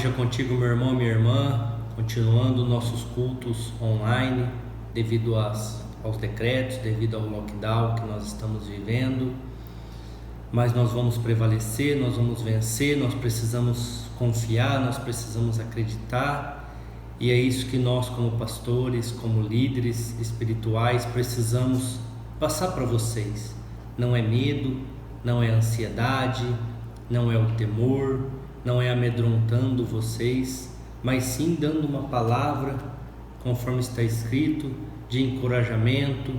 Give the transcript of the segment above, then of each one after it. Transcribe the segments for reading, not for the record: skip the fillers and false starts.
seja contigo, meu irmão, minha irmã, continuando nossos cultos online, devido aos decretos, devido ao lockdown que nós estamos vivendo. Mas nós vamos prevalecer, nós vamos vencer, nós precisamos confiar, nós precisamos acreditar. E é isso que nós, como pastores, como líderes espirituais, precisamos passar para vocês. Não é medo, não é ansiedade, não é o temor, não é amedrontando vocês, mas sim dando uma palavra, conforme está escrito, de encorajamento,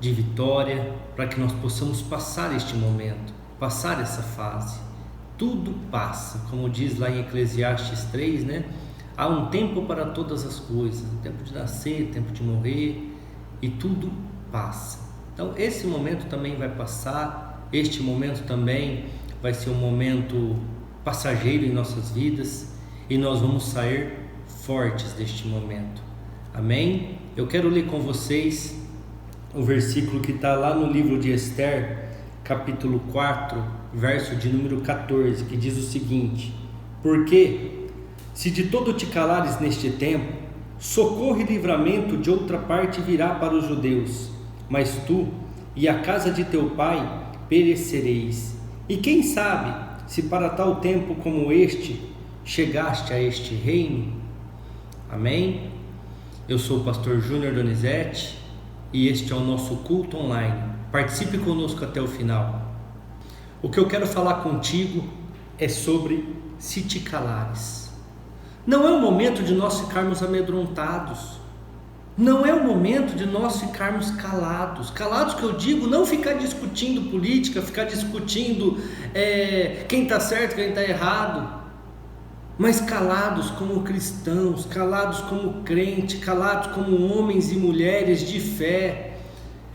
de vitória, para que nós possamos passar este momento, passar essa fase. Tudo passa, como diz lá em Eclesiastes 3, né? Há um tempo para todas as coisas, tempo de nascer, tempo de morrer, e tudo passa. Então esse momento também vai passar, este momento também vai ser um momento passageiro em nossas vidas, e nós vamos sair fortes deste momento. Amém? Eu quero ler com vocês o versículo que está lá no livro de Esther, capítulo 4, verso de número 14, que diz o seguinte: porque se de todo te calares neste tempo, socorro e livramento de outra parte virá para os judeus, mas tu e a casa de teu pai perecereis. E quem sabe se para tal tempo como este chegaste a este reino? Amém? Eu sou o pastor Júnior Donizete e este é o nosso culto online. Participe conosco até o final. O que eu quero falar contigo é sobre se te calares. Não é o momento de nós ficarmos amedrontados. Não é o momento de nós ficarmos calados. Calados que eu digo, não ficar discutindo política, ficar discutindo quem está certo, quem está errado. Mas calados como cristãos, calados como crente, calados como homens e mulheres de fé.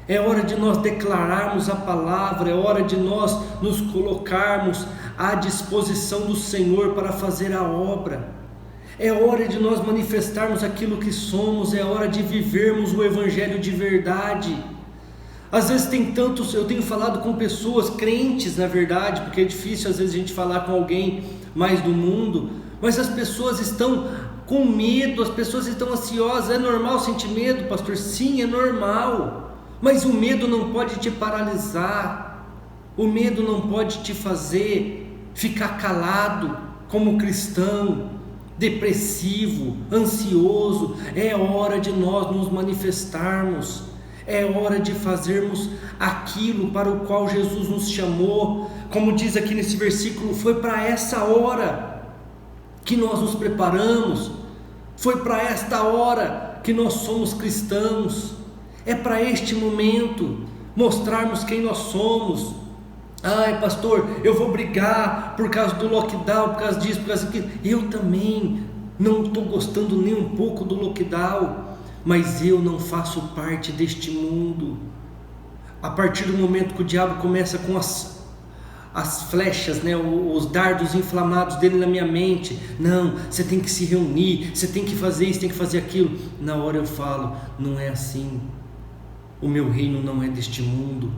É hora de nós declararmos a palavra, é hora de nós nos colocarmos à disposição do Senhor para fazer a obra. É hora de nós manifestarmos aquilo que somos, é hora de vivermos o Evangelho de verdade. Às vezes eu tenho falado com pessoas, crentes na verdade, porque é difícil às vezes a gente falar com alguém mais do mundo, mas as pessoas estão com medo, as pessoas estão ansiosas. É normal sentir medo, pastor? Sim, é normal, mas o medo não pode te paralisar, o medo não pode te fazer ficar calado como cristão, depressivo, ansioso. É hora de nós nos manifestarmos, é hora de fazermos aquilo para o qual Jesus nos chamou. Como diz aqui nesse versículo, foi para essa hora que nós nos preparamos, foi para esta hora que nós somos cristãos, é para este momento mostrarmos quem nós somos. Ai pastor, eu vou brigar por causa do lockdown, por causa disso, por causa daquilo. Eu também não estou gostando nem um pouco do lockdown, mas eu não faço parte deste mundo. A partir do momento que o diabo começa com as flechas, né, os dardos inflamados dele na minha mente, não, você tem que se reunir, você tem que fazer isso, tem que fazer aquilo. Na hora eu falo, não é assim. O meu reino não é deste mundo.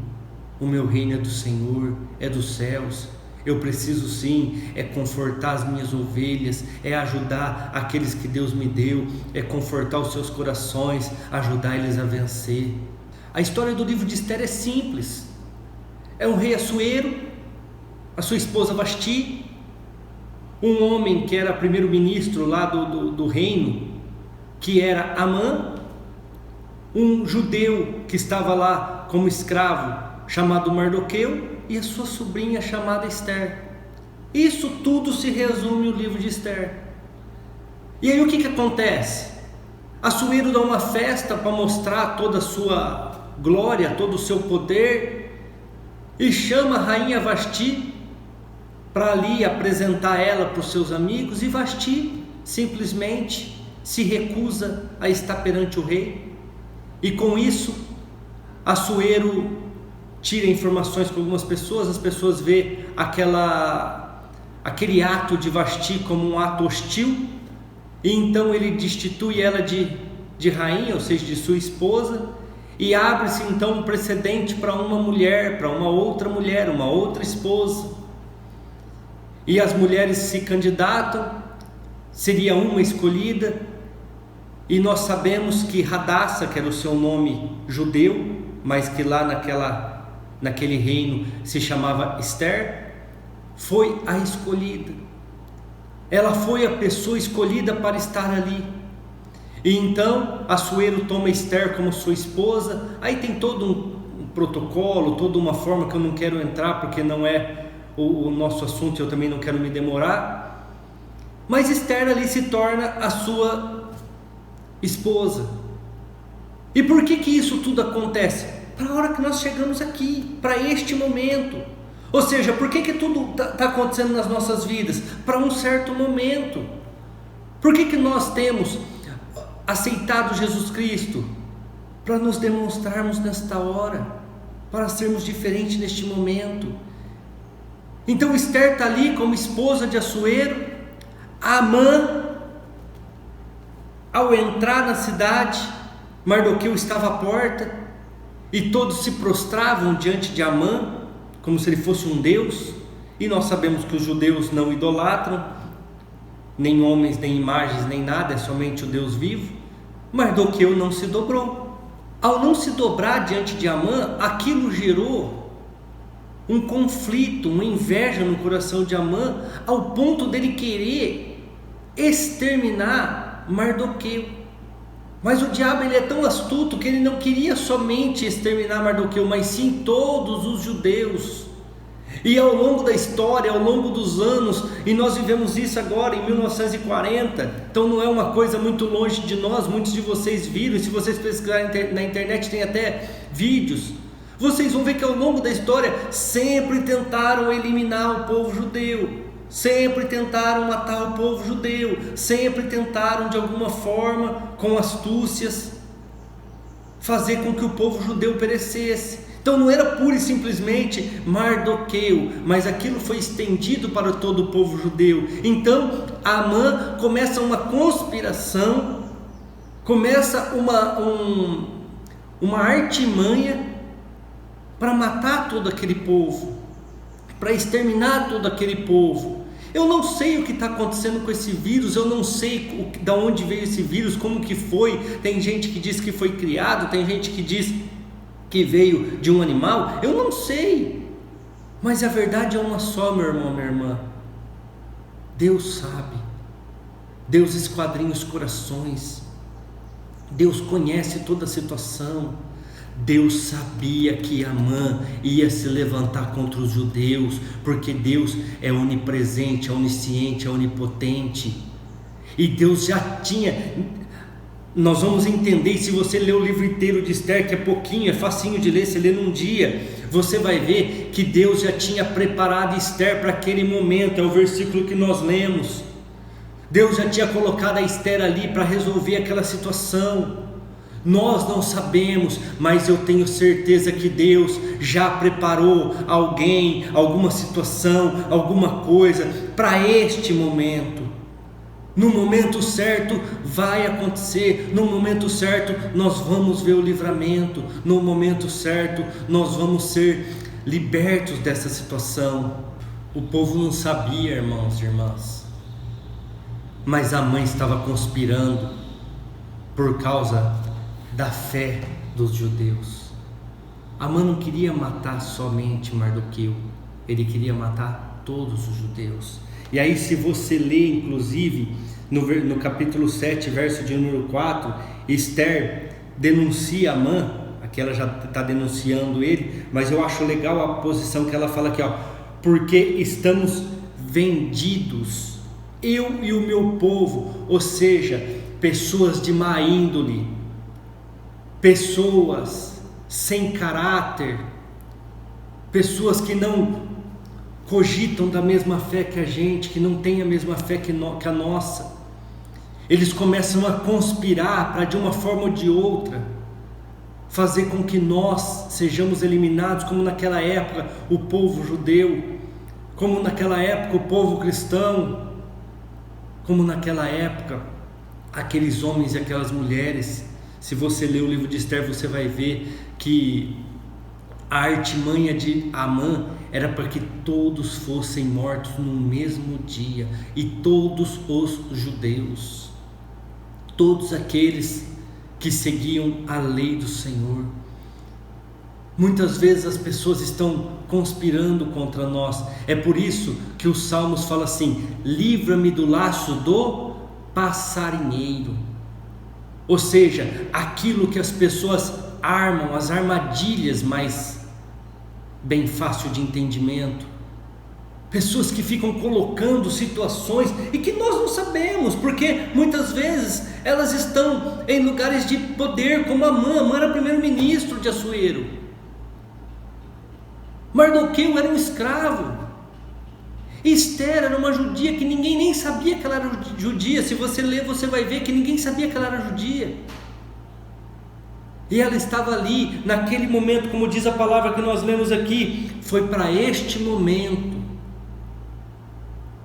O meu reino é do Senhor, é dos céus. Eu preciso sim, confortar as minhas ovelhas, ajudar aqueles que Deus me deu, confortar os seus corações, ajudar eles a vencer. A história do livro de Esther é simples. É um rei Assuero, a sua esposa Vasti, um homem que era primeiro-ministro lá do reino, que era Amã, um judeu que estava lá como escravo, chamado Mardoqueu, e a sua sobrinha chamada Esther. Isso tudo se resume no livro de Esther. E aí o que acontece? Assuero dá uma festa para mostrar toda a sua glória, todo o seu poder, e chama a rainha Vasti para ali apresentar ela para os seus amigos, e Vasti simplesmente se recusa a estar perante o rei. E com isso Assuero tira informações para algumas pessoas, as pessoas veem aquele ato de Vasti como um ato hostil, e então ele destitui ela de rainha, ou seja, de sua esposa, e abre-se então um precedente para uma mulher, para uma outra esposa, e as mulheres se candidatam, seria uma escolhida, e nós sabemos que Hadassa, que era o seu nome judeu, mas que lá naquele reino se chamava Esther, foi a escolhida. Ela foi a pessoa escolhida para estar ali. E então Assuero toma Esther como sua esposa. Aí tem todo um protocolo, toda uma forma que eu não quero entrar, porque não é o nosso assunto, eu também não quero me demorar. Mas Esther ali se torna a sua esposa. E por que isso tudo acontece? Para a hora que nós chegamos aqui, para este momento. Ou seja, por que tudo está acontecendo nas nossas vidas? Para um certo momento. Por que nós temos aceitado Jesus Cristo? Para nos demonstrarmos nesta hora, para sermos diferentes neste momento. Então Esther está ali como esposa de Assuero. Amã, ao entrar na cidade, Mardoqueu estava à porta, e todos se prostravam diante de Amã, como se ele fosse um deus. E nós sabemos que os judeus não idolatram, nem homens, nem imagens, nem nada, é somente o Deus vivo. Mardoqueu não se dobrou. Ao não se dobrar diante de Amã, aquilo gerou um conflito, uma inveja no coração de Amã, ao ponto dele querer exterminar Mardoqueu. Mas o diabo, ele é tão astuto que ele não queria somente exterminar Mardoqueu, mas sim todos os judeus. E ao longo da história, ao longo dos anos, e nós vivemos isso agora em 1940, então não é uma coisa muito longe de nós, muitos de vocês viram, e se vocês pesquisarem na internet tem até vídeos, vocês vão ver que ao longo da história sempre tentaram eliminar o povo judeu, sempre tentaram matar o povo judeu, sempre tentaram de alguma forma, com astúcias, fazer com que o povo judeu perecesse. Então não era pura e simplesmente Mardoqueu, mas aquilo foi estendido para todo o povo judeu. Então Amã começa uma conspiração, começa uma artimanha para matar todo aquele povo, para exterminar todo aquele povo. Eu não sei o que está acontecendo com esse vírus, eu não sei de onde veio esse vírus, como que foi. Tem gente que diz que foi criado, tem gente que diz que veio de um animal, eu não sei, mas a verdade é uma só, meu irmão, minha irmã. Deus sabe, Deus esquadrinha os corações, Deus conhece toda a situação. Deus sabia que Amã ia se levantar contra os judeus, porque Deus é onipresente, é onisciente, é onipotente, e Deus já tinha. Nós vamos entender, e se você ler o livro inteiro de Esther, que é pouquinho, é facinho de ler, você lê num dia, você vai ver que Deus já tinha preparado Esther para aquele momento. É o versículo que nós lemos. Deus já tinha colocado a Esther ali para resolver aquela situação. Nós não sabemos, mas eu tenho certeza que Deus já preparou alguém, alguma situação, alguma coisa para este momento. No momento certo vai acontecer, no momento certo nós vamos ver o livramento, no momento certo nós vamos ser libertos dessa situação. O povo não sabia, irmãos e irmãs, mas a mãe estava conspirando por causa da fé dos judeus. Amã não queria matar somente Mardoqueu, ele queria matar todos os judeus. E aí, se você ler, inclusive, no capítulo 7, verso de número 4, Esther denuncia Amã, aqui ela já está denunciando ele, mas eu acho legal a posição que ela fala aqui, ó, porque estamos vendidos, eu e o meu povo, ou seja, pessoas de má índole, pessoas sem caráter, pessoas que não cogitam da mesma fé que a gente, que não tem a mesma fé que a nossa. Eles começam a conspirar para, de uma forma ou de outra, fazer com que nós sejamos eliminados, como naquela época o povo judeu, como naquela época o povo cristão, como naquela época aqueles homens e aquelas mulheres. Se você ler o livro de Esther, você vai ver que a artimanha de Amã era para que todos fossem mortos no mesmo dia, e todos os judeus, todos aqueles que seguiam a lei do Senhor. Muitas vezes as pessoas estão conspirando contra nós. É por isso que os Salmos falam assim: livra-me do laço do passarinheiro. Ou seja, aquilo que as pessoas armam, as armadilhas mais bem fácil de entendimento. Pessoas que ficam colocando situações e que nós não sabemos, porque muitas vezes elas estão em lugares de poder, como Amã era primeiro-ministro de Assuero. Mardoqueu era um escravo. Esther era uma judia que ninguém nem sabia que ela era judia. Se você ler, você vai ver que ninguém sabia que ela era judia. E ela estava ali, naquele momento, como diz a palavra que nós lemos aqui, foi para este momento.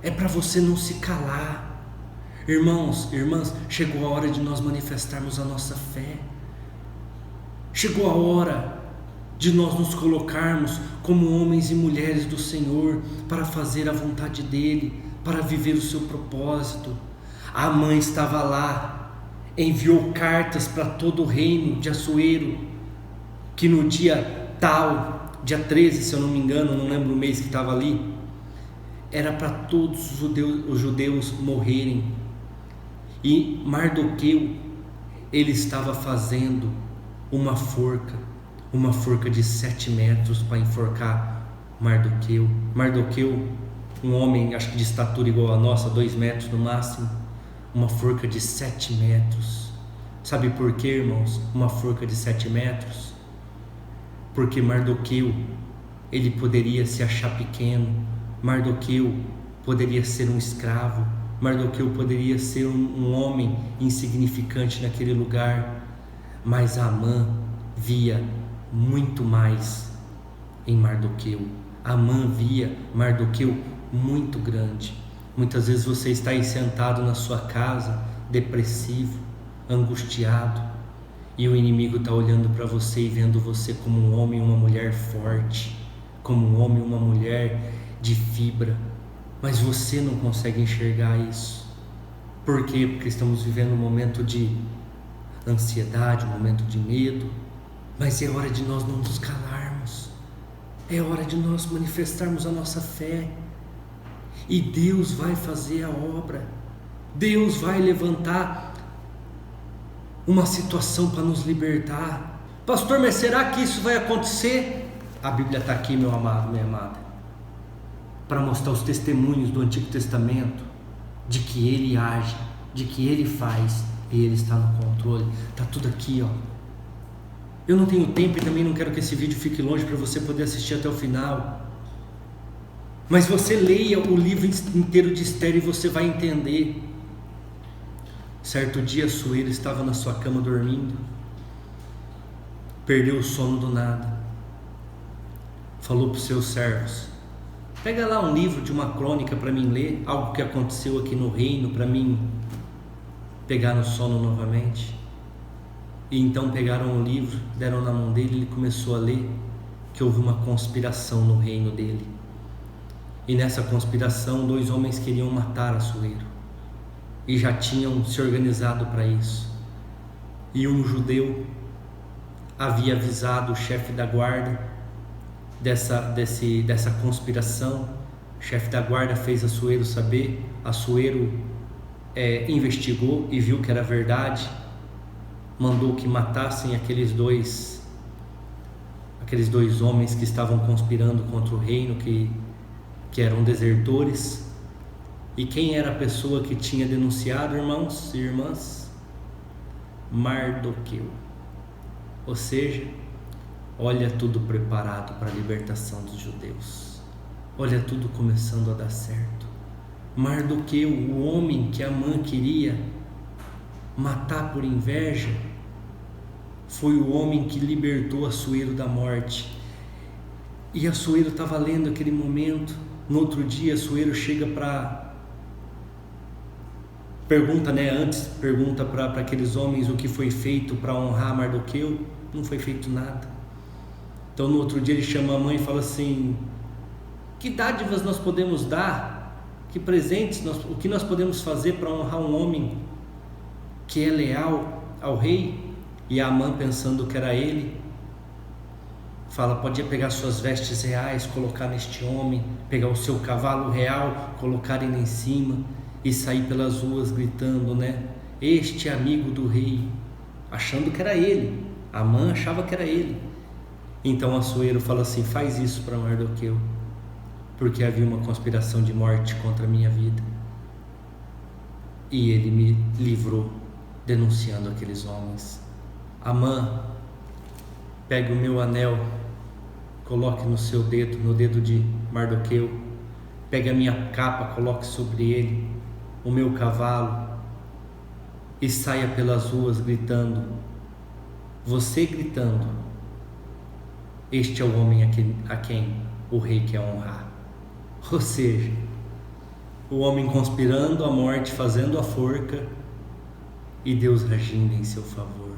É para você não se calar. Irmãos, irmãs, chegou a hora de nós manifestarmos a nossa fé. Chegou a hora de nós nos colocarmos como homens e mulheres do Senhor, para fazer a vontade dEle, para viver o seu propósito. A mãe estava lá, enviou cartas para todo o reino de Assuero, que no dia tal, dia 13, se eu não me engano, não lembro o mês que estava ali, era para todos os judeus morrerem. E Mardoqueu, ele estava fazendo uma forca de 7 metros para enforcar Mardoqueu. Mardoqueu, um homem, acho que de estatura igual a nossa, 2 metros no máximo, uma forca de 7 metros. Sabe por quê, irmãos? Uma forca de 7 metros? Porque Mardoqueu, ele poderia se achar pequeno, Mardoqueu poderia ser um escravo, Mardoqueu poderia ser um homem insignificante naquele lugar, mas Amã via muito mais em Mardoqueu. Amã via Mardoqueu muito grande. Muitas vezes você está aí sentado na sua casa, depressivo, angustiado, e o inimigo está olhando para você e vendo você como um homem e uma mulher forte, como um homem e uma mulher de fibra, mas você não consegue enxergar isso. Por quê? Porque estamos vivendo um momento de ansiedade, um momento de medo, mas é hora de nós não nos calarmos, é hora de nós manifestarmos a nossa fé, e Deus vai fazer a obra. Deus vai levantar uma situação para nos libertar. Pastor, mas será que isso vai acontecer? A Bíblia está aqui, meu amado, minha amada, para mostrar os testemunhos do Antigo Testamento, de que Ele age, de que Ele faz, e Ele está no controle. Está tudo aqui, ó. Eu não tenho tempo e também não quero que esse vídeo fique longe para você poder assistir até o final, mas você leia o livro inteiro de Esther e você vai entender. Certo dia, Assuero estava na sua cama dormindo, perdeu o sono do nada, falou para os seus servos: pega lá um livro de uma crônica para mim ler, algo que aconteceu aqui no reino, para mim pegar no sono novamente. E então pegaram o livro, deram na mão dele, ele começou a ler que houve uma conspiração no reino dele. E nessa conspiração 2 homens queriam matar Assuero, e já tinham se organizado para isso. E um judeu havia avisado o chefe da guarda dessa conspiração. O chefe da guarda fez Assuero saber. Assuero investigou e viu que era verdade, mandou que matassem aqueles dois homens que estavam conspirando contra o reino, que eram desertores. E quem era a pessoa que tinha denunciado, irmãos e irmãs? Mardoqueu. Ou seja, olha tudo preparado para a libertação dos judeus, olha tudo começando a dar certo. Mardoqueu, o homem que Amã queria matar por inveja, foi o homem que libertou Assuero da morte. E Assuero estava lendo aquele momento. No outro dia, Assuero chega pergunta para aqueles homens o que foi feito para honrar Mardoqueu. Não foi feito nada. Então no outro dia ele chama a mãe e fala assim: Que dádivas nós podemos dar? Que presentes, o que nós podemos fazer para honrar um homem que é leal ao rei? E Amã, pensando que era ele, fala: podia pegar suas vestes reais, colocar neste homem, pegar o seu cavalo real, colocar ele em cima e sair pelas ruas gritando, né? Este é amigo do rei, achando que era ele. Amã achava que era ele. Então Assuero fala assim: faz isso para Mardoqueu, porque havia uma conspiração de morte contra a minha vida, e ele me livrou denunciando aqueles homens. Amã, pegue o meu anel, coloque no seu dedo, no dedo de Mardoqueu, pegue a minha capa, coloque sobre ele, o meu cavalo, e saia pelas ruas gritando, você gritando: este é o homem a quem o rei quer honrar. Ou seja, o homem conspirando a morte, fazendo a forca, e Deus agindo em seu favor.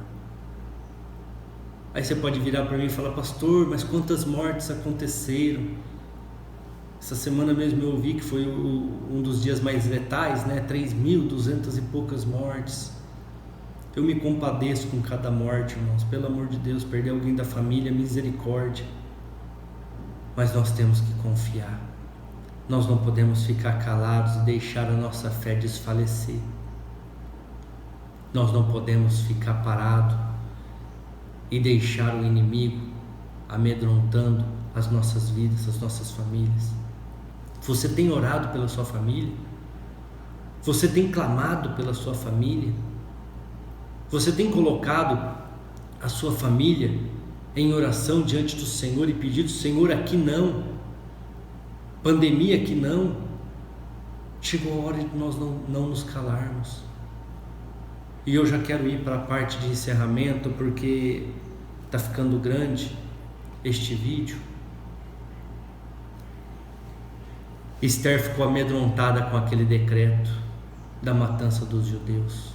Aí você pode virar para mim e falar: pastor, mas quantas mortes aconteceram? Essa semana mesmo eu ouvi que foi um dos dias mais letais, né? 3.200 e poucas mortes. Eu me compadeço com cada morte, irmãos. Pelo amor de Deus, perder alguém da família, misericórdia. Mas nós temos que confiar. Nós não podemos ficar calados e deixar a nossa fé desfalecer. Nós não podemos ficar parados e deixar o inimigo amedrontando as nossas vidas, as nossas famílias. Você tem orado pela sua família? Você tem clamado pela sua família? Você tem colocado a sua família em oração diante do Senhor e pedido: Senhor, aqui não, pandemia aqui não. Chegou a hora de nós não nos calarmos. E eu já quero ir para a parte de encerramento, porque está ficando grande este vídeo. Esther ficou amedrontada com aquele decreto da matança dos judeus.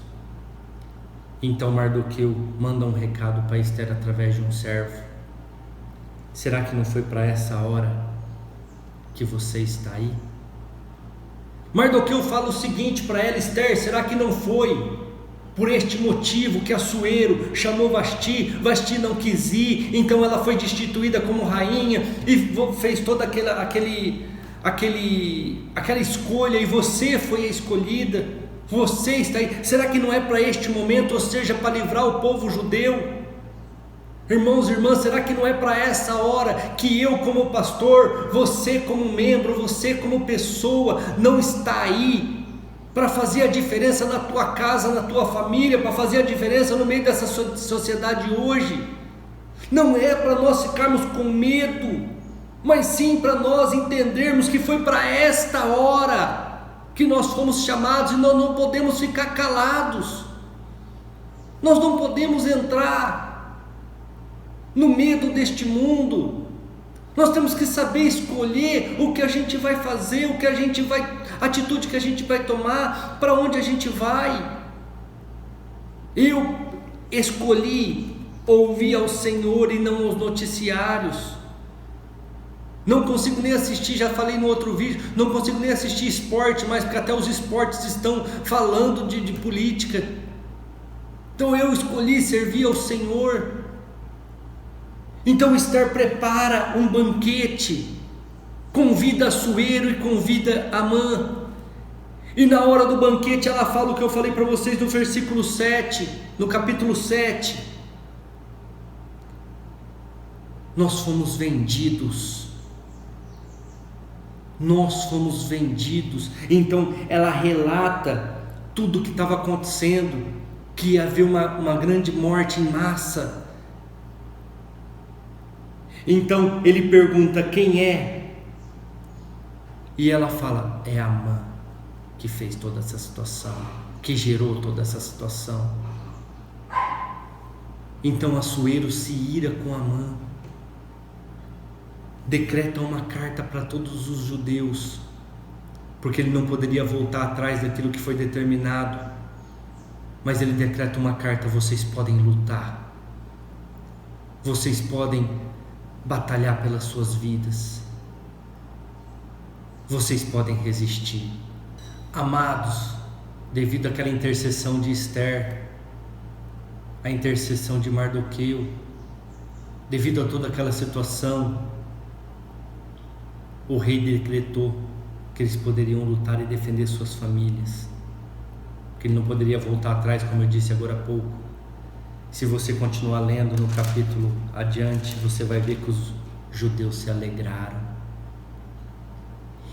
Então Mardoqueu manda um recado para Esther através de um servo: será que não foi para essa hora que você está aí? Mardoqueu fala o seguinte para ela: Esther, será que não foi por este motivo que Assuero chamou Vasti? Vasti não quis ir, então ela foi destituída como rainha e fez toda aquela escolha, e você foi a escolhida. Você está aí. Será que não é para este momento, ou seja, para livrar o povo judeu? Irmãos e irmãs, será que não é para essa hora que eu como pastor, você como membro, você como pessoa, não está aí para fazer a diferença na tua casa, na tua família, para fazer a diferença no meio dessa sociedade hoje? Não é para nós ficarmos com medo, mas sim para nós entendermos que foi para esta hora que nós fomos chamados, e nós não podemos ficar calados. Nós não podemos entrar no medo deste mundo. Nós temos que saber escolher o que a gente vai fazer, a atitude que a gente vai tomar, para onde a gente vai. Eu escolhi ouvir ao Senhor e não aos noticiários. Não consigo nem assistir, já falei no outro vídeo, não consigo nem assistir esporte mais, porque até os esportes estão falando de política. Então eu escolhi servir ao Senhor. Então Esther prepara um banquete, convida Assuero e convida Amã. E na hora do banquete ela fala o que eu falei para vocês no versículo 7, no capítulo 7. Nós fomos vendidos. Nós fomos vendidos. Então ela relata tudo o que estava acontecendo, que ia haver uma grande morte em massa. Então ele pergunta: quem é? E ela fala: é Amã que fez toda essa situação, que gerou toda essa situação. Então Assuero se ira com Amã, decreta uma carta para todos os judeus, porque ele não poderia voltar atrás daquilo que foi determinado, mas ele decreta uma carta: vocês podem lutar, vocês podem batalhar pelas suas vidas, vocês podem resistir. Amados, devido àquela intercessão de Esther, a intercessão de Mardoqueu, devido a toda aquela situação, o rei decretou que eles poderiam lutar e defender suas famílias, que ele não poderia voltar atrás, como eu disse agora há pouco. Se você continuar lendo no capítulo adiante, você vai ver que os judeus se alegraram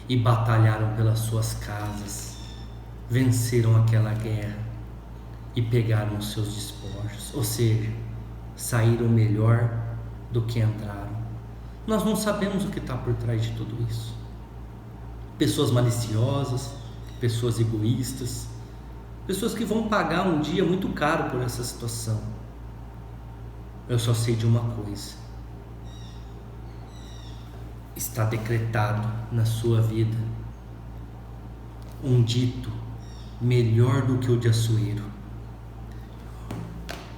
e batalharam pelas suas casas, venceram aquela guerra e pegaram os seus despojos, ou seja, saíram melhor do que entraram. Nós não sabemos o que está por trás de tudo isso. Pessoas maliciosas, pessoas egoístas, pessoas que vão pagar um dia muito caro por essa situação. Eu só sei de uma coisa: está decretado na sua vida um dito melhor do que o de Assuero,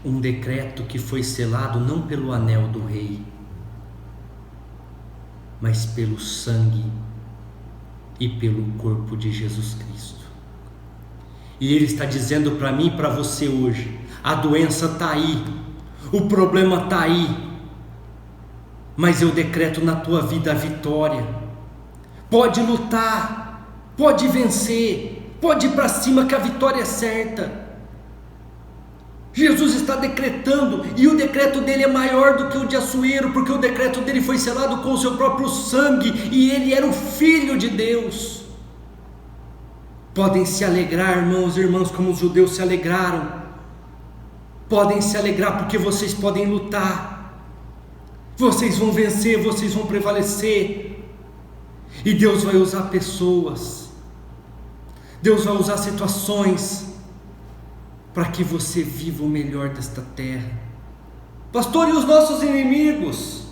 um decreto que foi selado não pelo anel do rei, mas pelo sangue e pelo corpo de Jesus Cristo. E Ele está dizendo para mim e para você hoje: a doença está aí, o problema está aí, mas eu decreto na tua vida a vitória. Pode lutar, pode vencer, pode ir para cima que a vitória é certa. Jesus está decretando, e o decreto dele é maior do que o de Assuero, porque o decreto dele foi selado com o seu próprio sangue, e ele era o Filho de Deus. Podem se alegrar, irmãos e irmãs, como os judeus se alegraram. Podem se alegrar porque vocês podem lutar, vocês vão vencer, vocês vão prevalecer, e Deus vai usar pessoas, Deus vai usar situações para que você viva o melhor desta terra. Pastor, e os nossos inimigos?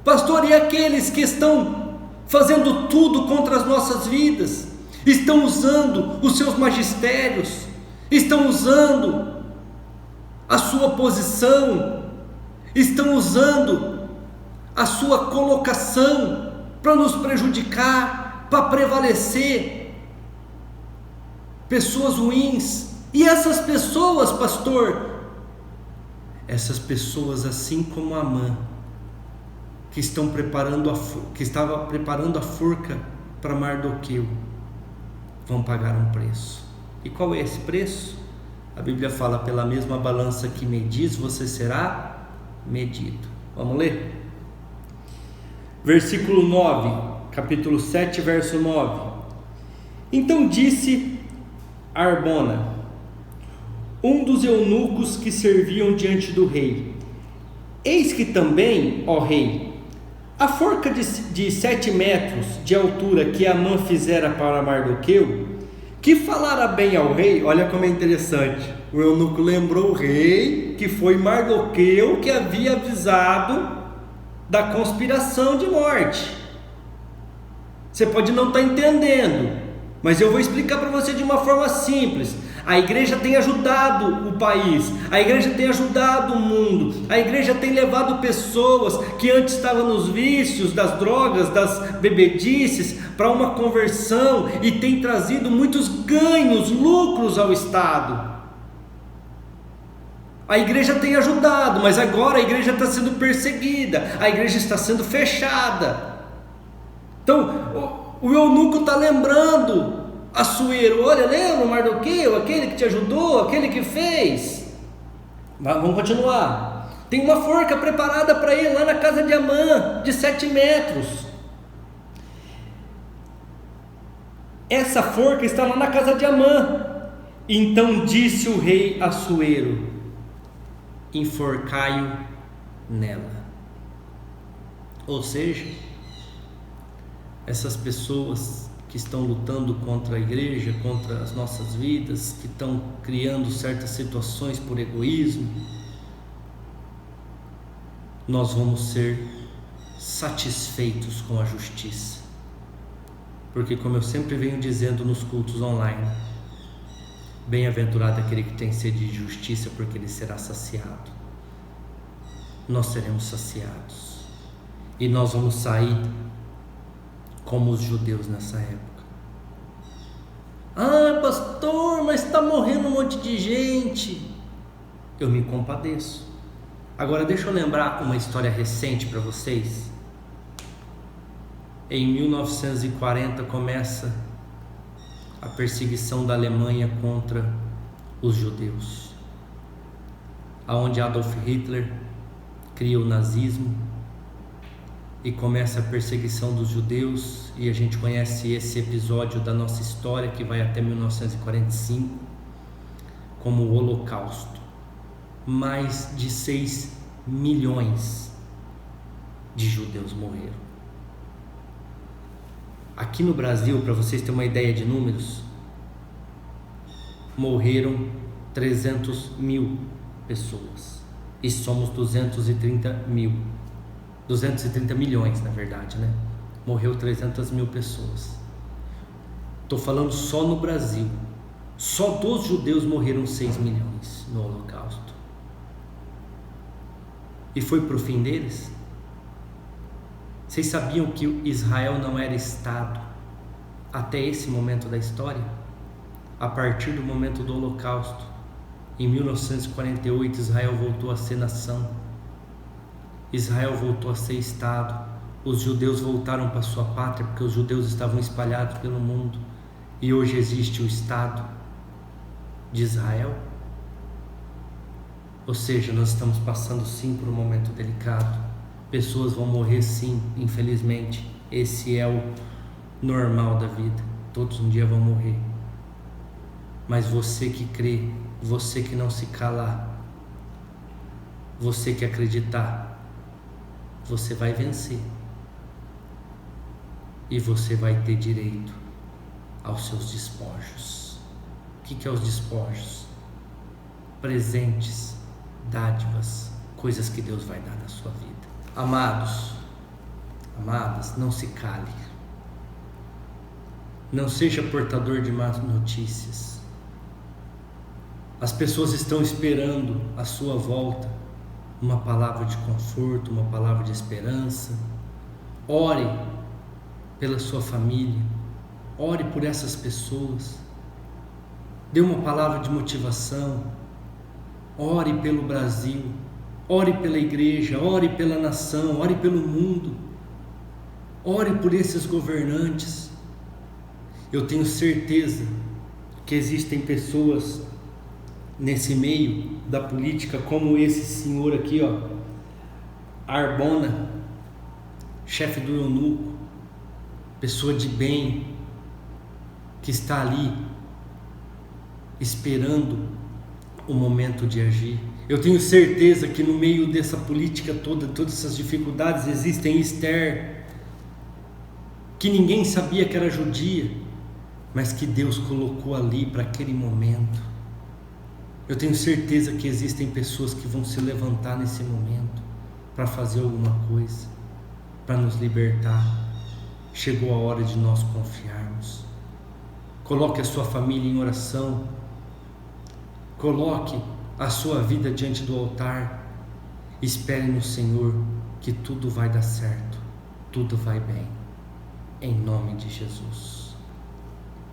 Pastor, e aqueles que estão fazendo tudo contra as nossas vidas? Estão usando os seus magistérios, estão usando a sua posição, estão usando a sua colocação para nos prejudicar, para prevalecer. Pessoas ruins. E essas pessoas, pastor, essas pessoas, assim como Amã, que estava preparando a forca para Mardoqueu, vão pagar um preço. E qual é esse preço? A Bíblia fala: pela mesma balança que medis, você será medido. Vamos ler? Versículo 9, capítulo 7, verso 9. Então disse Arbona, um dos eunucos que serviam diante do rei: eis que também, ó rei, a forca de 7 metros de altura que Amã fizera para Mardoqueu, que falara bem ao rei. Olha como é interessante, o eunuco lembrou o rei que foi Mardoqueu que havia avisado da conspiração de morte. Você pode não estar entendendo, mas eu vou explicar para você de uma forma simples. A igreja tem ajudado o país, a igreja tem ajudado o mundo, a igreja tem levado pessoas que antes estavam nos vícios, das drogas, das bebedices, para uma conversão, e tem trazido muitos ganhos, lucros ao Estado. A igreja tem ajudado, mas agora a igreja está sendo perseguida, a igreja está sendo fechada. Então o eunuco está lembrando Assuero: olha, lembra o Mardoqueu, aquele que te ajudou, aquele que fez. Vamos continuar. Tem uma forca preparada para ele lá na casa de Amã, de 7 metros. Essa forca está lá na casa de Amã. Então disse o rei Assuero: enforcai-o nela. Ou seja, essas pessoas que estão lutando contra a igreja, contra as nossas vidas, que estão criando certas situações por egoísmo, nós vamos ser satisfeitos com a justiça, porque, como eu sempre venho dizendo nos cultos online, bem-aventurado aquele que tem sede de justiça, porque ele será saciado. Nós seremos saciados, e nós vamos sair como os judeus nessa época. Ah, pastor, mas está morrendo um monte de gente. Eu me compadeço. Agora deixa eu lembrar uma história recente para vocês. Em 1940 começa a perseguição da Alemanha contra os judeus, aonde Adolf Hitler cria o nazismo e começa a perseguição dos judeus, e a gente conhece esse episódio da nossa história que vai até 1945 como o Holocausto. Mais de 6 milhões de judeus morreram. Aqui no Brasil, para vocês terem uma ideia de números, morreram 300 mil pessoas e somos 230 milhões, na verdade, né? Morreu 300 mil pessoas. Estou falando só no Brasil. Só dos judeus morreram 6 milhões no Holocausto. E foi para o fim deles? Vocês sabiam que Israel não era Estado até esse momento da história? A partir do momento do Holocausto, em 1948, Israel voltou a ser nação. Israel voltou a ser Estado. Os judeus voltaram para sua pátria, porque os judeus estavam espalhados pelo mundo. E hoje existe o Estado de Israel. Ou seja, nós estamos passando sim por um momento delicado. Pessoas vão morrer sim, infelizmente. Esse é o normal da vida. Todos um dia vão morrer. Mas você que crê, você que não se calar, você que acreditar, você vai vencer. E você vai ter direito aos seus despojos. O que é os despojos? Presentes, dádivas, coisas que Deus vai dar na sua vida. Amados, amadas, não se cale. Não seja portador de más notícias. As pessoas estão esperando a sua volta, uma palavra de conforto, uma palavra de esperança. Ore pela sua família, ore por essas pessoas, dê uma palavra de motivação, ore pelo Brasil, ore pela igreja, ore pela nação, ore pelo mundo, ore por esses governantes. Eu tenho certeza que existem pessoas nesse meio da política, como esse senhor aqui, ó, Arbona, chefe do eunuco, pessoa de bem, que está ali esperando o momento de agir. Eu tenho certeza que no meio dessa política toda, todas essas dificuldades, existem Esther, que ninguém sabia que era judia, mas que Deus colocou ali para aquele momento. Eu tenho certeza que existem pessoas que vão se levantar nesse momento para fazer alguma coisa, para nos libertar. Chegou a hora de nós confiarmos. Coloque a sua família em oração. Coloque a sua vida diante do altar. Espere no Senhor que tudo vai dar certo, tudo vai bem, em nome de Jesus.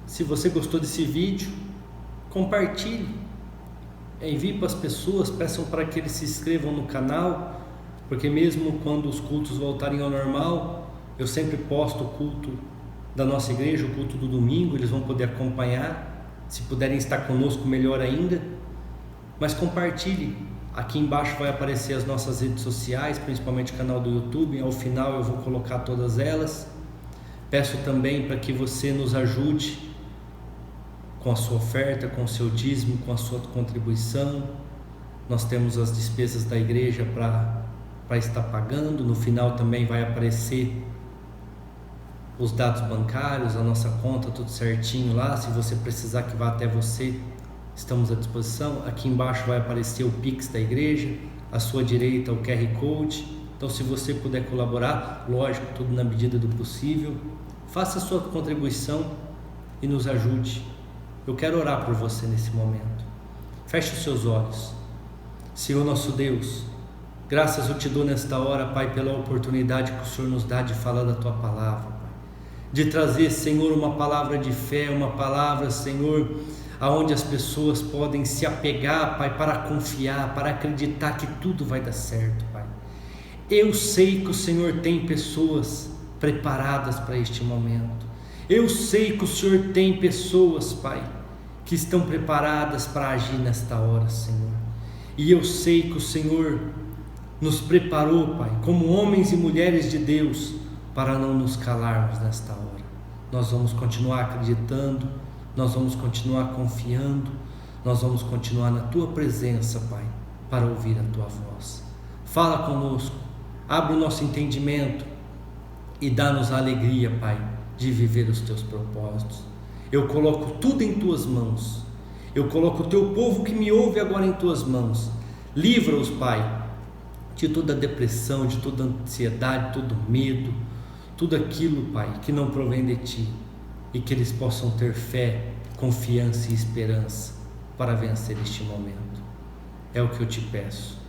Se você gostou desse vídeo, compartilhe, envie para as pessoas, peçam para que eles se inscrevam no canal, porque mesmo quando os cultos voltarem ao normal, eu sempre posto o culto da nossa igreja, o culto do domingo, eles vão poder acompanhar. Se puderem estar conosco, melhor ainda. Mas compartilhe, aqui embaixo vai aparecer as nossas redes sociais, principalmente o canal do YouTube, ao final eu vou colocar todas elas. Peço também para que você nos ajude com a sua oferta, com o seu dízimo, com a sua contribuição. Nós temos as despesas da igreja para estar pagando. No final também vai aparecer os dados bancários, a nossa conta, tudo certinho lá. Se você precisar que vá até você, estamos à disposição. Aqui embaixo vai aparecer o Pix da igreja, à sua direita o QR Code. Então, se você puder colaborar, lógico, tudo na medida do possível, faça a sua contribuição e nos ajude. Eu quero orar por você nesse momento. Feche os seus olhos. Senhor nosso Deus, graças eu te dou nesta hora, Pai, pela oportunidade que o Senhor nos dá de falar da Tua palavra, Pai. de trazer, Senhor, uma palavra de fé, uma palavra, Senhor, aonde as pessoas podem se apegar, Pai, para confiar, para acreditar que tudo vai dar certo, Pai. Eu sei que o Senhor tem pessoas preparadas para este momento. Eu sei que o Senhor tem pessoas, Pai, que estão preparadas para agir nesta hora, Senhor. E eu sei que o Senhor nos preparou, Pai, como homens e mulheres de Deus, para não nos calarmos nesta hora. Nós vamos continuar acreditando, nós vamos continuar confiando, nós vamos continuar na Tua presença, Pai, para ouvir a Tua voz. Fala conosco, abre o nosso entendimento e dá-nos a alegria, Pai, de viver os Teus propósitos. Eu coloco tudo em Tuas mãos, eu coloco o Teu povo que me ouve agora em Tuas mãos. Livra-os, Pai, de toda depressão, de toda ansiedade, todo medo, tudo aquilo, Pai, que não provém de Ti, e que eles possam ter fé, confiança e esperança para vencer este momento. É o que eu Te peço,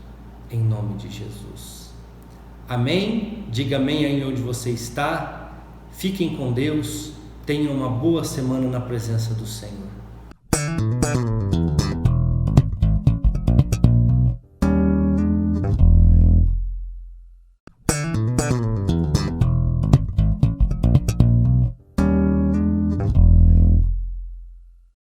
em nome de Jesus. Amém? Diga amém aí onde você está. Fiquem com Deus. Tenham uma boa semana na presença do Senhor.